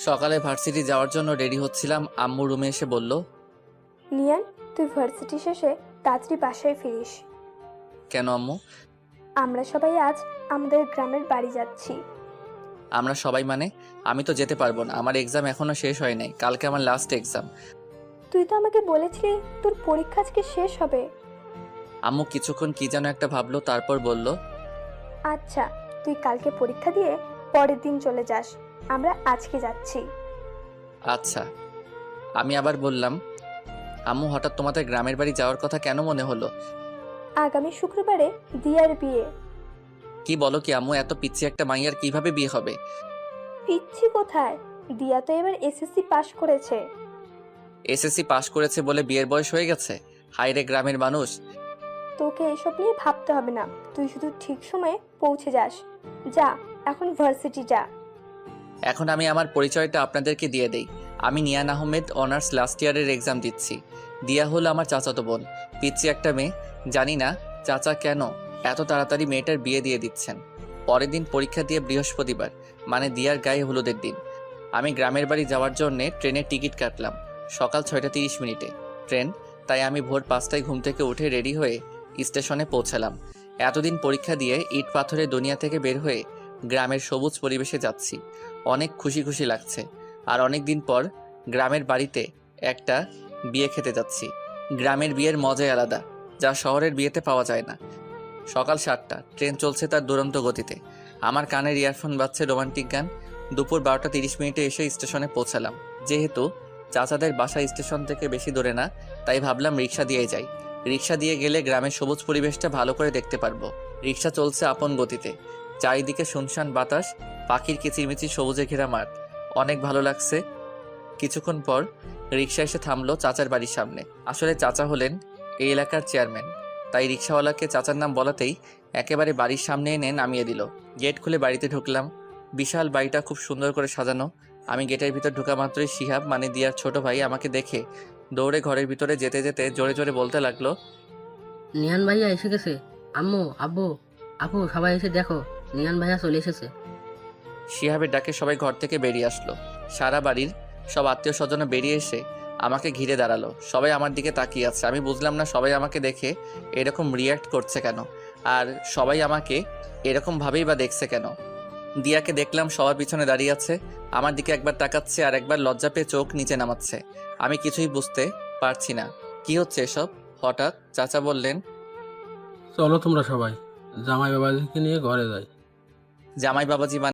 সকালে ভার্সিটি যাওয়ার জন্য রেডি হচ্ছিলাম, আম্মু রুমে এসে বলল, নিয়ান, তুই ভার্সিটি শেষে তাড়াতাড়ি বাসায় ফিরিস। কেন আম্মু? আমরা সবাই আজ আমাদের গ্রামের বাড়ি যাচ্ছি। আমরা সবাই মানে? আমি তো যেতে পারবো না, আমার এক্সাম এখনো শেষ হয় নাই, কালকে আমার লাস্ট এক্সাম। তুই তো আমাকে বলেছিলি তোর পরীক্ষা আজকে শেষ হবে। আম্মু কিছুক্ষণ কি যেন একটা ভাবলো, তারপর বলল, আচ্ছা, তুই কালকে পরীক্ষা দিয়ে পরের দিন চলে যাস, আমরা আজকে যাচ্ছি। আচ্ছা। আমি আবার বললাম, আম্মু হঠাৎ তোমাদের গ্রামের বাড়ি যাওয়ার কথা কেন মনে হলো? আগামী শুক্রবারে দিয়ার বিয়ে। কি বলো কি আম্মু, এত পিচ্ছি একটা মাইয়ার কিভাবে বিয়ে হবে? পিচ্ছি কোথায়, দিয়া তো এবার এসএসসি পাশ করেছে। এসএসসি পাশ করেছে বলে বিয়ের বয়স হয়ে গেছে? হায়রে গ্রামের মানুষ। তোকে এসব নিয়ে ভাবতে হবে না, তুই শুধু ঠিক সময়ে পৌঁছে যাস। যা, এখন ভার্সিটি যা। এখন আমি আমার পরিচয়টা আপনাদেরকে দিয়ে দেই। আমি নিয়ান আহমেদ, অনার্স লাস্ট ইয়ারের এক্সাম দিচ্ছি। দিয়া হলো আমার চাচাতো বোন, পিচ্ছি একটা মেয়ে। জানি না চাচা কেন এত তাড়াতাড়ি মেয়েটার বিয়ে দিয়ে দিচ্ছেন। পরের দিন পরীক্ষা দিয়ে বৃহস্পতিবার, মানে দিয়ার গায়ে হলুদের দিন। আমি গ্রামের বাড়ি যাওয়ার জন্যে ট্রেনের টিকিট কাটলাম সকাল 6:30 ট্রেন। তাই আমি ভোর 5টায় ঘুম থেকে উঠে রেডি হয়ে স্টেশনে পৌঁছালাম। এতদিন পরীক্ষা দিয়ে ইট পাথরের দুনিয়া থেকে বের হয়ে গ্রামের সবুজ পরিবেশে যাচ্ছি। অনেক খুশি খুশি লাগছে। আর অনেক দিন পর গ্রামের বাড়িতে একটা বিয়ে খেতে যাচ্ছি। গ্রামের বিয়ের মজাই আলাদা, যা শহরের বিয়েতে পাওয়া যায় না। সকাল 7টা, ট্রেন চলছে তার দুরন্ত গতিতে। আমার কানের ইয়ারফোন বাজছে রোমান্টিক গান। দুপুর 12টা 30 এসে স্টেশনে পৌঁছালাম। যেহেতু চাচাদের বাসা স্টেশন থেকে বেশি দূরে না, তাই ভাবলাম রিক্সা দিয়ে যাই। রিক্সা দিয়ে গেলে গ্রামের সবুজ পরিবেশটা ভালো করে দেখতে পারবো। রিক্সা চলছে আপন গতিতে। চারিদিকে শুনশান বাতাস, পাখির কিচিরমিচির সবুজে ঘেরা মাঠ। অনেক ভালো লাগছে। কিছুক্ষণ পর রিক্সা এসে থামলো চাচার বাড়ির সামনে। আসলে চাচা হলেন এই এলাকার চেয়ারম্যান, তাই রিক্সাওয়ালাকে চাচার নাম বলাতেই একেবারে বাড়ির সামনে এনে নামিয়ে দিল। গেট খুলে বাড়িতে ঢুকলাম। বিশাল বাড়িটা খুব সুন্দর করে সাজানো। আমি গেটের ভিতর ঢোকা মাত্রই শিহাব, মানে দিয়ার ছোট ভাই, আমাকে দেখে দৌড়ে ঘরের ভিতরে যেতে যেতে জোরে জোরে বলতে লাগলো, নিহান ভাইয়া এসে গেছে। আম্মু, আব্বু, আপু, সবাই এসে দেখো, নিহান ভাইয়া চলে এসেছে। শিহাবের ডাকে সবাই ঘর থেকে বেরিয়ে আসলো। সারা বাড়ির সব আত্মীয় স্বজন বেরিয়ে এসে আমাকে ঘিরে দাঁড়ালো। সবাই আমার দিকে তাকিয়ে আছে। আমি বুঝলাম না সবাই আমাকে দেখে এরকম রিয়্যাক্ট করছে কেন, আর সবাই আমাকে এরকম ভাবেই বা দেখছে কেন। দিয়াকে দেখলাম সবার পিছনে দাঁড়িয়ে আছে, আমার দিকে একবার তাকাচ্ছে আর একবার লজ্জা পেয়ে চোখ নিচে নামাচ্ছে। আমি কিছুই বুঝতে পারছি না কি হচ্ছে এসব। হঠাৎ চাচা বললেন, চলো তোমরা সবাই জামাই বাবাজিকে নিয়ে ঘরে যাই। জামাই বাবাজি মানে?